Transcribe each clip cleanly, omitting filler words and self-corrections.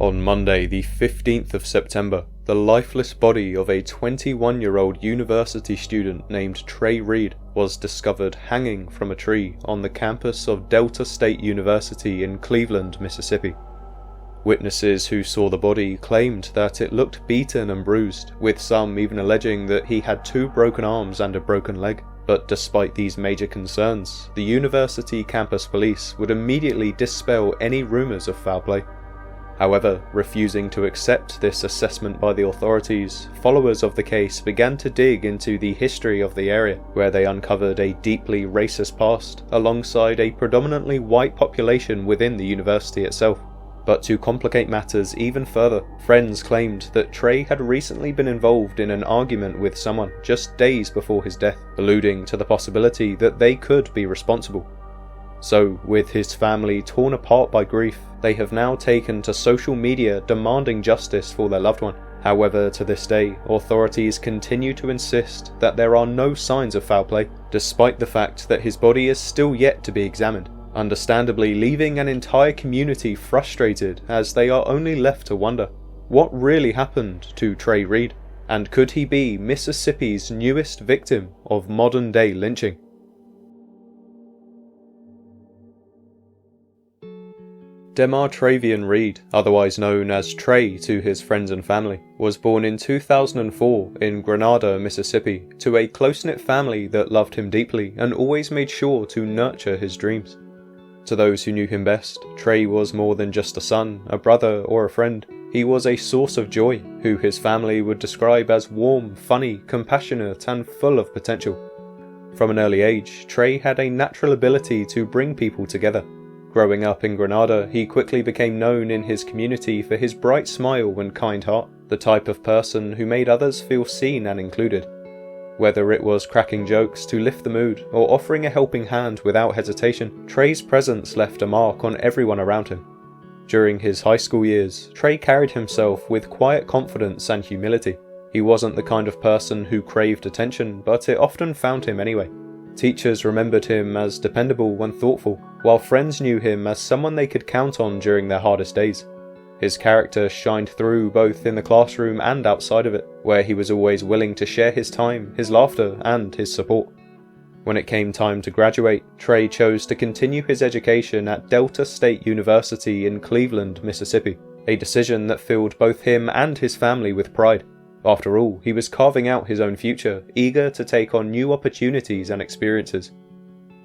On Monday, the 15th of September, the lifeless body of a 21-year-old university student named Trey Reed was discovered hanging from a tree on the campus of Delta State University in Cleveland, Mississippi. Witnesses who saw the body claimed that it looked beaten and bruised, with some even alleging that he had 2 broken arms and a broken leg. But despite these major concerns, the university campus police would immediately dispel any rumours of foul play. However, refusing to accept this assessment by the authorities, followers of the case began to dig into the history of the area, where they uncovered a deeply racist past, alongside a predominantly white population within the university itself. But to complicate matters even further, friends claimed that Trey had recently been involved in an argument with someone just days before his death, alluding to the possibility that they could be responsible. So, with his family torn apart by grief, they have now taken to social media demanding justice for their loved one. However, to this day, authorities continue to insist that there are no signs of foul play, despite the fact that his body is still yet to be examined, understandably leaving an entire community frustrated as they are only left to wonder, what really happened to Trey Reed? And could he be Mississippi's newest victim of modern-day lynching? Travian Reed, otherwise known as Trey to his friends and family, was born in 2004 in Grenada, Mississippi, to a close-knit family that loved him deeply and always made sure to nurture his dreams. To those who knew him best, Trey was more than just a son, a brother, or a friend. He was a source of joy, who his family would describe as warm, funny, compassionate, and full of potential. From an early age, Trey had a natural ability to bring people together. Growing up in Grenada, he quickly became known in his community for his bright smile and kind heart, the type of person who made others feel seen and included. Whether it was cracking jokes to lift the mood or offering a helping hand without hesitation, Trey's presence left a mark on everyone around him. During his high school years, Trey carried himself with quiet confidence and humility. He wasn't the kind of person who craved attention, but it often found him anyway. Teachers remembered him as dependable and thoughtful, while friends knew him as someone they could count on during their hardest days. His character shined through both in the classroom and outside of it, where he was always willing to share his time, his laughter, and his support. When it came time to graduate, Trey chose to continue his education at Delta State University in Cleveland, Mississippi, a decision that filled both him and his family with pride. After all, he was carving out his own future, eager to take on new opportunities and experiences.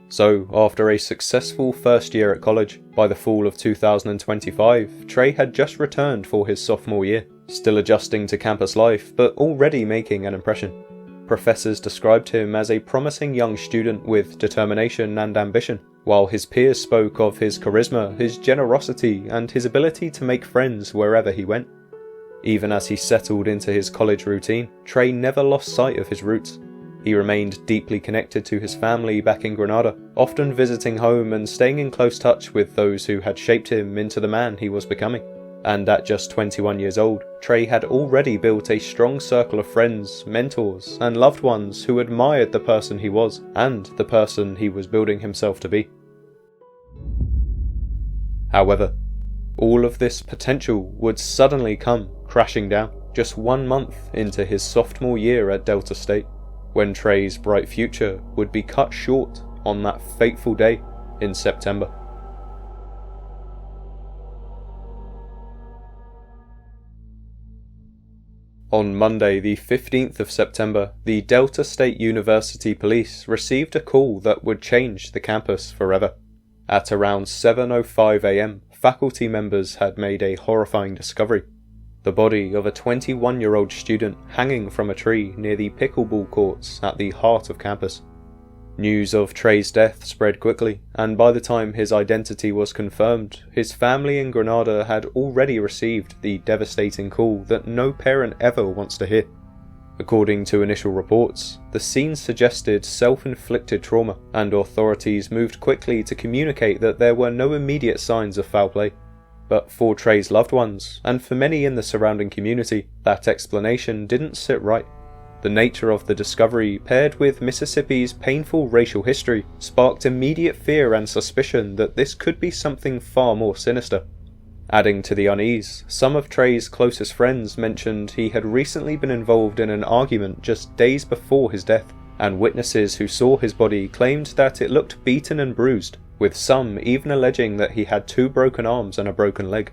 So, after a successful first year at college, by the fall of 2025, Trey had just returned for his sophomore year, still adjusting to campus life, but already making an impression. Professors described him as a promising young student with determination and ambition, while his peers spoke of his charisma, his generosity, and his ability to make friends wherever he went. Even as he settled into his college routine, Trey never lost sight of his roots. He remained deeply connected to his family back in Grenada, often visiting home and staying in close touch with those who had shaped him into the man he was becoming. And at just 21 years old, Trey had already built a strong circle of friends, mentors, and loved ones who admired the person he was and the person he was building himself to be. However, all of this potential would suddenly come crashing down just 1 month into his sophomore year at Delta State, when Trey's bright future would be cut short on that fateful day in September. On Monday, the 15th of September, the Delta State University Police received a call that would change the campus forever. At around 7:05 a.m, faculty members had made a horrifying discovery: the body of a 21-year-old student hanging from a tree near the pickleball courts at the heart of campus. News of Trey's death spread quickly, and by the time his identity was confirmed, his family in Grenada had already received the devastating call that no parent ever wants to hear. According to initial reports, the scene suggested self-inflicted trauma, and authorities moved quickly to communicate that there were no immediate signs of foul play. But for Trey's loved ones, and for many in the surrounding community, that explanation didn't sit right. The nature of the discovery, paired with Mississippi's painful racial history, sparked immediate fear and suspicion that this could be something far more sinister. Adding to the unease, some of Trey's closest friends mentioned he had recently been involved in an argument just days before his death, and witnesses who saw his body claimed that it looked beaten and bruised, with some even alleging that he had 2 broken arms and a broken leg.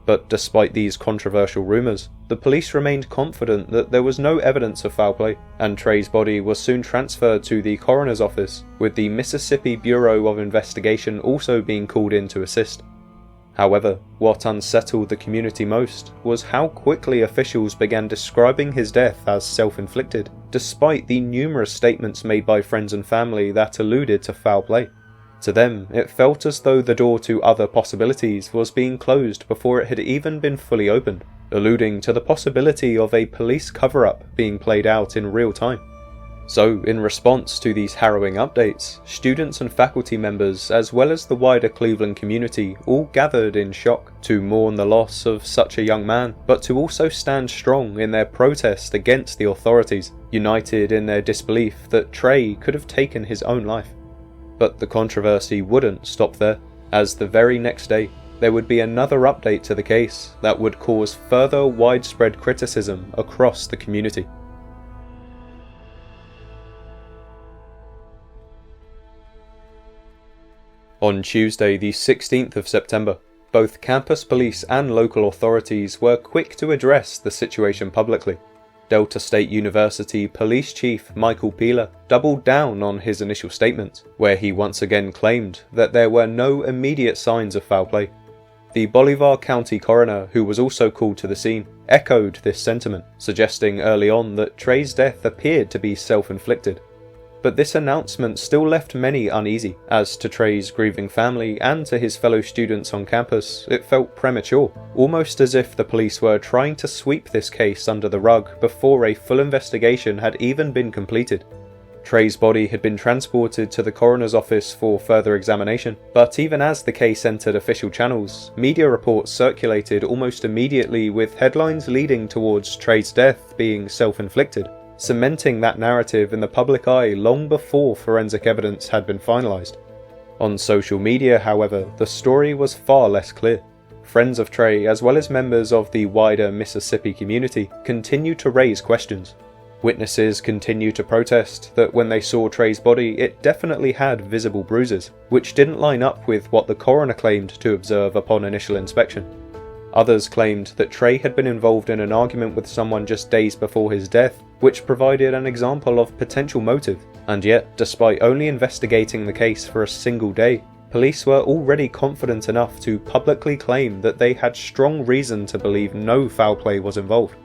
But despite these controversial rumours, the police remained confident that there was no evidence of foul play, and Trey's body was soon transferred to the coroner's office, with the Mississippi Bureau of Investigation also being called in to assist. However, what unsettled the community most was how quickly officials began describing his death as self-inflicted, despite the numerous statements made by friends and family that alluded to foul play. To them, it felt as though the door to other possibilities was being closed before it had even been fully opened, alluding to the possibility of a police cover-up being played out in real time. So, in response to these harrowing updates, students and faculty members, as well as the wider Cleveland community, all gathered in shock to mourn the loss of such a young man, but to also stand strong in their protest against the authorities, united in their disbelief that Trey could have taken his own life. But the controversy wouldn't stop there, as the very next day, there would be another update to the case that would cause further widespread criticism across the community. On Tuesday, the 16th of September, both campus police and local authorities were quick to address the situation publicly. Delta State University Police Chief Michael Peeler doubled down on his initial statement, where he once again claimed that there were no immediate signs of foul play. The Bolivar County coroner, who was also called to the scene, echoed this sentiment, suggesting early on that Trey's death appeared to be self-inflicted. But this announcement still left many uneasy. As to Trey's grieving family and to his fellow students on campus, it felt premature, almost as if the police were trying to sweep this case under the rug before a full investigation had even been completed. Trey's body had been transported to the coroner's office for further examination, but even as the case entered official channels, media reports circulated almost immediately with headlines leading towards Trey's death being self-inflicted, cementing that narrative in the public eye long before forensic evidence had been finalised. On social media, however, the story was far less clear. Friends of Trey, as well as members of the wider Mississippi community, continued to raise questions. Witnesses continued to protest that when they saw Trey's body, it definitely had visible bruises, which didn't line up with what the coroner claimed to observe upon initial inspection. Others claimed that Trey had been involved in an argument with someone just days before his death, which provided an example of potential motive, and yet, despite only investigating the case for a single day, police were already confident enough to publicly claim that they had strong reason to believe no foul play was involved.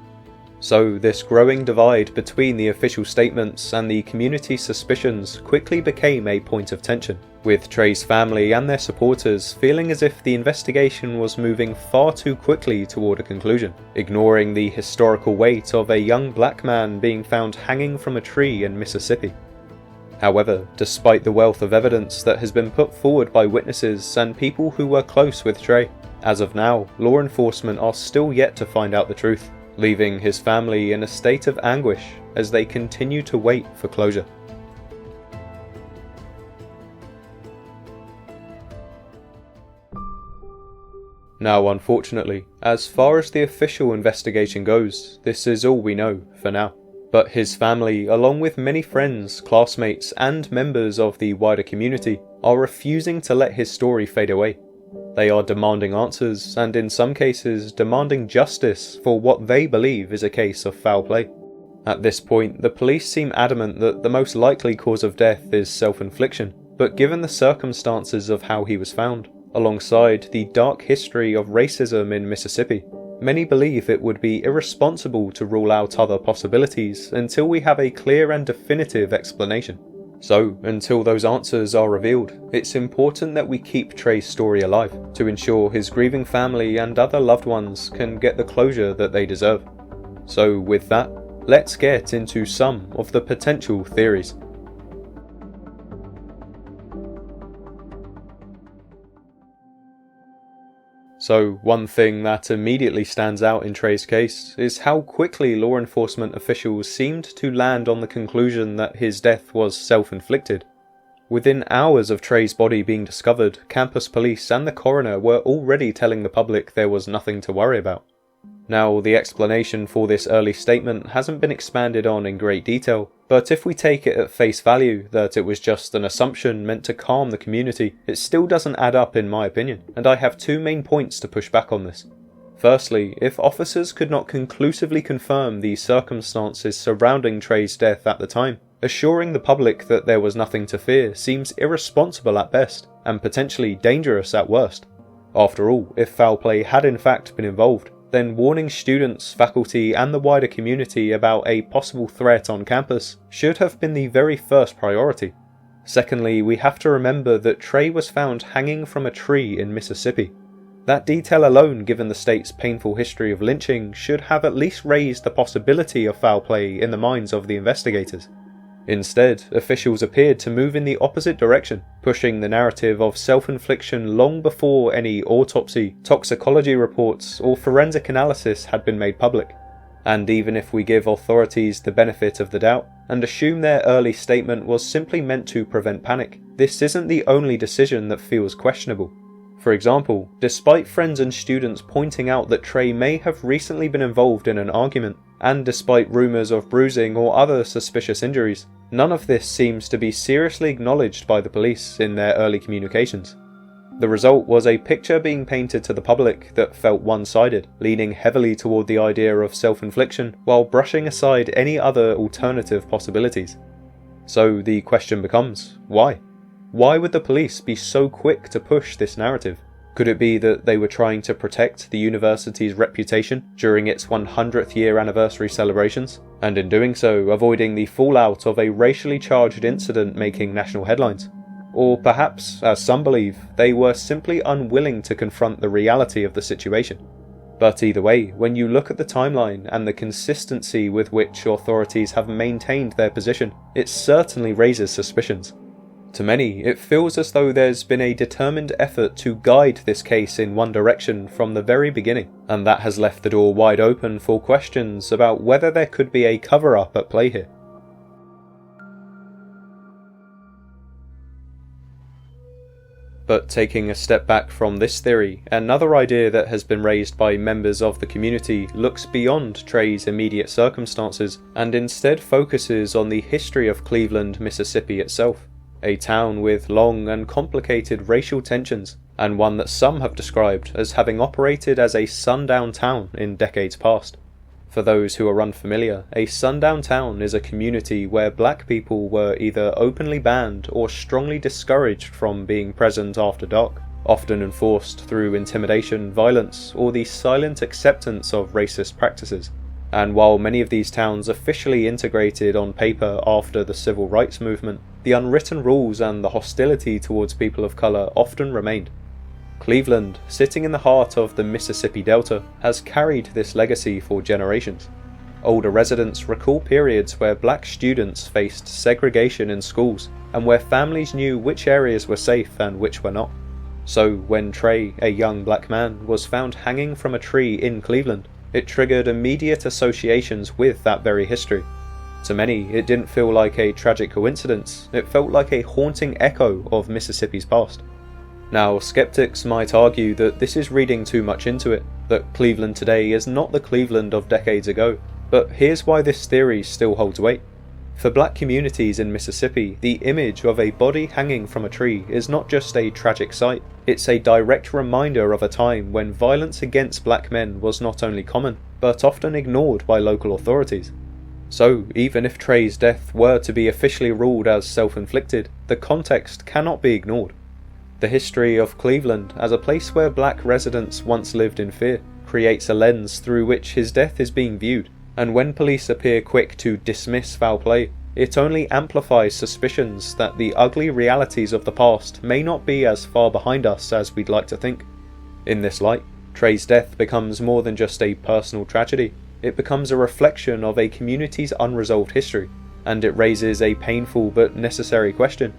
So this growing divide between the official statements and the community's suspicions quickly became a point of tension, with Trey's family and their supporters feeling as if the investigation was moving far too quickly toward a conclusion, ignoring the historical weight of a young black man being found hanging from a tree in Mississippi. However, despite the wealth of evidence that has been put forward by witnesses and people who were close with Trey, as of now, law enforcement are still yet to find out the truth, leaving his family in a state of anguish as they continue to wait for closure. Now, unfortunately, as far as the official investigation goes, this is all we know for now. But his family, along with many friends, classmates, and members of the wider community, are refusing to let his story fade away. They are demanding answers, and in some cases demanding justice for what they believe is a case of foul play. At this point, the police seem adamant that the most likely cause of death is self-infliction, but given the circumstances of how he was found, alongside the dark history of racism in Mississippi, many believe it would be irresponsible to rule out other possibilities until we have a clear and definitive explanation. So, until those answers are revealed, it's important that we keep Trey's story alive, to ensure his grieving family and other loved ones can get the closure that they deserve. So with that, let's get into some of the potential theories. So, one thing that immediately stands out in Trey's case is how quickly law enforcement officials seemed to land on the conclusion that his death was self-inflicted. Within hours of Trey's body being discovered, campus police and the coroner were already telling the public there was nothing to worry about. Now, the explanation for this early statement hasn't been expanded on in great detail, but if we take it at face value that it was just an assumption meant to calm the community, it still doesn't add up in my opinion, and I have two main points to push back on this. Firstly, if officers could not conclusively confirm the circumstances surrounding Trey's death at the time, assuring the public that there was nothing to fear seems irresponsible at best, and potentially dangerous at worst. After all, if foul play had in fact been involved, then warning students, faculty, and the wider community about a possible threat on campus should have been the very first priority. Secondly, we have to remember that Trey was found hanging from a tree in Mississippi. That detail alone, given the state's painful history of lynching, should have at least raised the possibility of foul play in the minds of the investigators. Instead, officials appeared to move in the opposite direction, pushing the narrative of self-infliction long before any autopsy, toxicology reports, or forensic analysis had been made public. And even if we give authorities the benefit of the doubt, and assume their early statement was simply meant to prevent panic, this isn't the only decision that feels questionable. For example, despite friends and students pointing out that Trey may have recently been involved in an argument, and despite rumours of bruising or other suspicious injuries, none of this seems to be seriously acknowledged by the police in their early communications. The result was a picture being painted to the public that felt one-sided, leaning heavily toward the idea of self-infliction while brushing aside any other alternative possibilities. So the question becomes, why? Why would the police be so quick to push this narrative? Could it be that they were trying to protect the university's reputation during its 100th year anniversary celebrations, and in doing so avoiding the fallout of a racially charged incident making national headlines? Or perhaps, as some believe, they were simply unwilling to confront the reality of the situation. But either way, when you look at the timeline and the consistency with which authorities have maintained their position, it certainly raises suspicions. To many, it feels as though there's been a determined effort to guide this case in one direction from the very beginning, and that has left the door wide open for questions about whether there could be a cover-up at play here. But taking a step back from this theory, another idea that has been raised by members of the community looks beyond Trey's immediate circumstances and instead focuses on the history of Cleveland, Mississippi itself. A town with long and complicated racial tensions, and one that some have described as having operated as a sundown town in decades past. For those who are unfamiliar, a sundown town is a community where black people were either openly banned or strongly discouraged from being present after dark, often enforced through intimidation, violence, or the silent acceptance of racist practices. And while many of these towns officially integrated on paper after the civil rights movement, the unwritten rules and the hostility towards people of colour often remained. Cleveland, sitting in the heart of the Mississippi Delta, has carried this legacy for generations. Older residents recall periods where black students faced segregation in schools, and where families knew which areas were safe and which were not. So when Trey, a young black man, was found hanging from a tree in Cleveland, it triggered immediate associations with that very history. To many, it didn't feel like a tragic coincidence, it felt like a haunting echo of Mississippi's past. Now, skeptics might argue that this is reading too much into it, that Cleveland today is not the Cleveland of decades ago, but here's why this theory still holds weight. For black communities in Mississippi, the image of a body hanging from a tree is not just a tragic sight, it's a direct reminder of a time when violence against black men was not only common, but often ignored by local authorities. So, even if Trey's death were to be officially ruled as self-inflicted, the context cannot be ignored. The history of Cleveland as a place where black residents once lived in fear creates a lens through which his death is being viewed, and when police appear quick to dismiss foul play, it only amplifies suspicions that the ugly realities of the past may not be as far behind us as we'd like to think. In this light, Trey's death becomes more than just a personal tragedy, it becomes a reflection of a community's unresolved history, and it raises a painful but necessary question.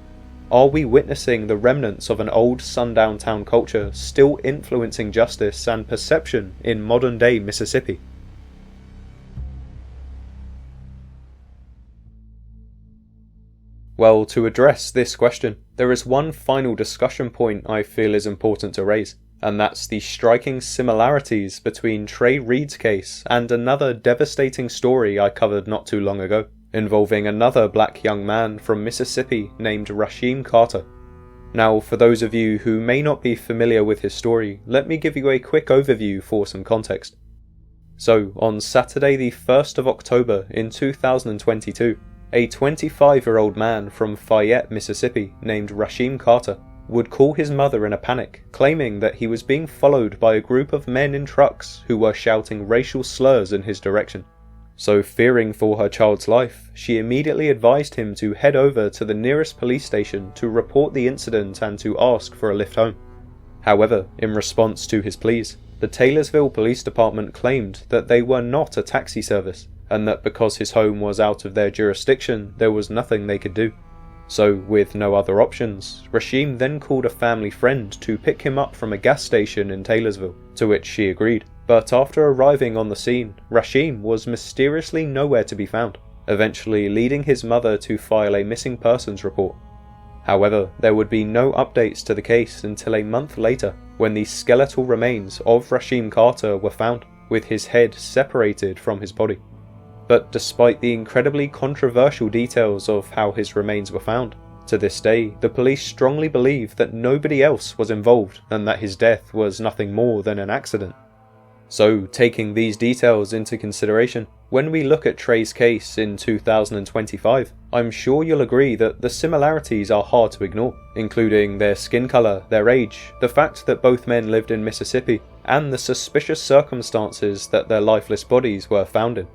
Are we witnessing the remnants of an old sundown town culture still influencing justice and perception in modern-day Mississippi? Well, to address this question, there is one final discussion point I feel is important to raise, and that's the striking similarities between Trey Reed's case and another devastating story I covered not too long ago, involving another black young man from Mississippi named Rasheem Carter. Now, for those of you who may not be familiar with his story, let me give you a quick overview for some context. So, on Saturday the 1st of October in 2022, a 25-year-old man from Fayette, Mississippi named Rasheem Carter would call his mother in a panic, claiming that he was being followed by a group of men in trucks who were shouting racial slurs in his direction. So, fearing for her child's life, she immediately advised him to head over to the nearest police station to report the incident and to ask for a lift home. However, in response to his pleas, the Taylorsville Police Department claimed that they were not a taxi service, and that because his home was out of their jurisdiction, there was nothing they could do. So, with no other options, Rasheem then called a family friend to pick him up from a gas station in Taylorsville, to which she agreed. But after arriving on the scene, Rasheem was mysteriously nowhere to be found, eventually leading his mother to file a missing persons report. However, there would be no updates to the case until a month later, when the skeletal remains of Rasheem Carter were found, with his head separated from his body. But despite the incredibly controversial details of how his remains were found, to this day the police strongly believe that nobody else was involved and that his death was nothing more than an accident. So, taking these details into consideration, when we look at Trey's case in 2025, I'm sure you'll agree that the similarities are hard to ignore, including their skin colour, their age, the fact that both men lived in Mississippi, and the suspicious circumstances that their lifeless bodies were found in.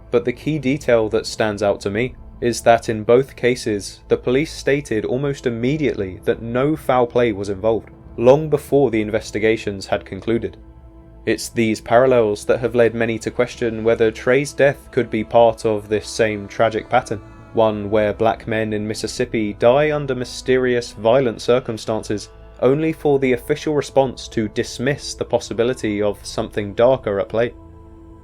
But the key detail that stands out to me is that in both cases, the police stated almost immediately that no foul play was involved, long before the investigations had concluded. It's these parallels that have led many to question whether Trey's death could be part of this same tragic pattern, one where black men in Mississippi die under mysterious, violent circumstances, only for the official response to dismiss the possibility of something darker at play.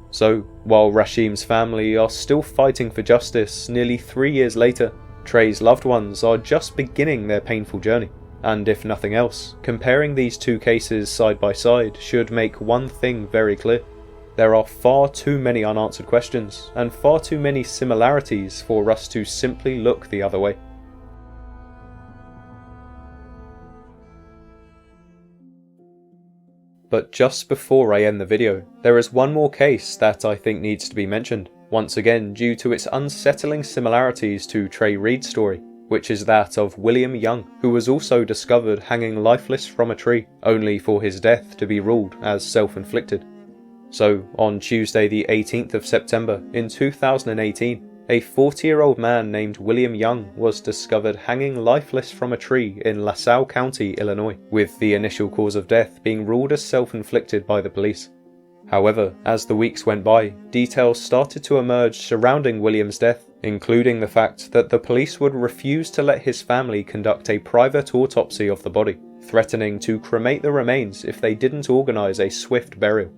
So, while Rasheem's family are still fighting for justice nearly 3 years later, Trey's loved ones are just beginning their painful journey. And if nothing else, comparing these two cases side by side should make one thing very clear. There are far too many unanswered questions, and far too many similarities for us to simply look the other way. But just before I end the video, there is one more case that I think needs to be mentioned, once again due to its unsettling similarities to Trey Reed's story, which is that of William Young, who was also discovered hanging lifeless from a tree, only for his death to be ruled as self-inflicted. So, on Tuesday the 18th of September in 2018, a 40-year-old man named William Young was discovered hanging lifeless from a tree in LaSalle County, Illinois, with the initial cause of death being ruled as self-inflicted by the police. However, as the weeks went by, details started to emerge surrounding William's death, including the fact that the police would refuse to let his family conduct a private autopsy of the body, threatening to cremate the remains if they didn't organise a swift burial.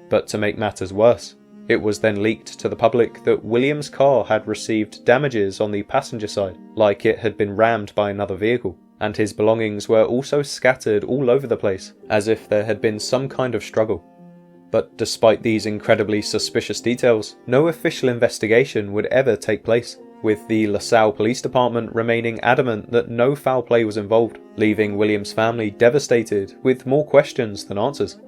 But to make matters worse, it was then leaked to the public that William's car had received damages on the passenger side, like it had been rammed by another vehicle, and his belongings were also scattered all over the place, as if there had been some kind of struggle. But despite these incredibly suspicious details, no official investigation would ever take place, with the LaSalle Police Department remaining adamant that no foul play was involved, leaving William's family devastated with more questions than answers.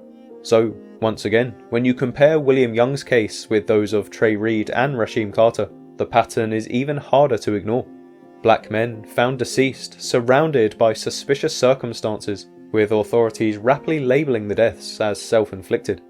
So, once again, when you compare William Young's case with those of Trey Reed and Rasheem Carter, the pattern is even harder to ignore. Black men found deceased, surrounded by suspicious circumstances, with authorities rapidly labelling the deaths as self-inflicted.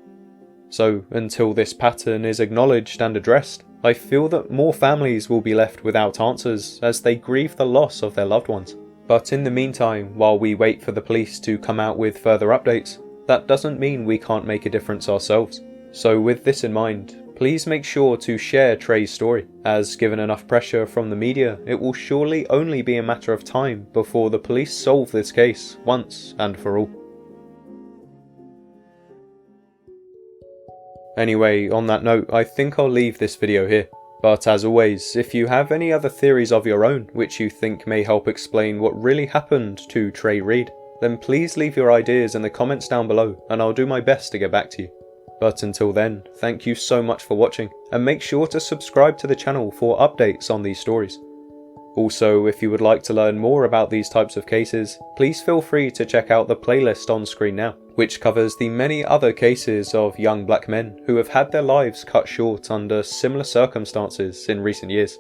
So, until this pattern is acknowledged and addressed, I feel that more families will be left without answers as they grieve the loss of their loved ones. But in the meantime, while we wait for the police to come out with further updates, that doesn't mean we can't make a difference ourselves. So with this in mind, please make sure to share Trey's story, as given enough pressure from the media, it will surely only be a matter of time before the police solve this case once and for all. Anyway, on that note, I think I'll leave this video here. But as always, if you have any other theories of your own which you think may help explain what really happened to Trey Reed, then please leave your ideas in the comments down below and I'll do my best to get back to you. But until then, thank you so much for watching, and make sure to subscribe to the channel for updates on these stories. Also, if you would like to learn more about these types of cases, please feel free to check out the playlist on screen now, which covers the many other cases of young black men who have had their lives cut short under similar circumstances in recent years.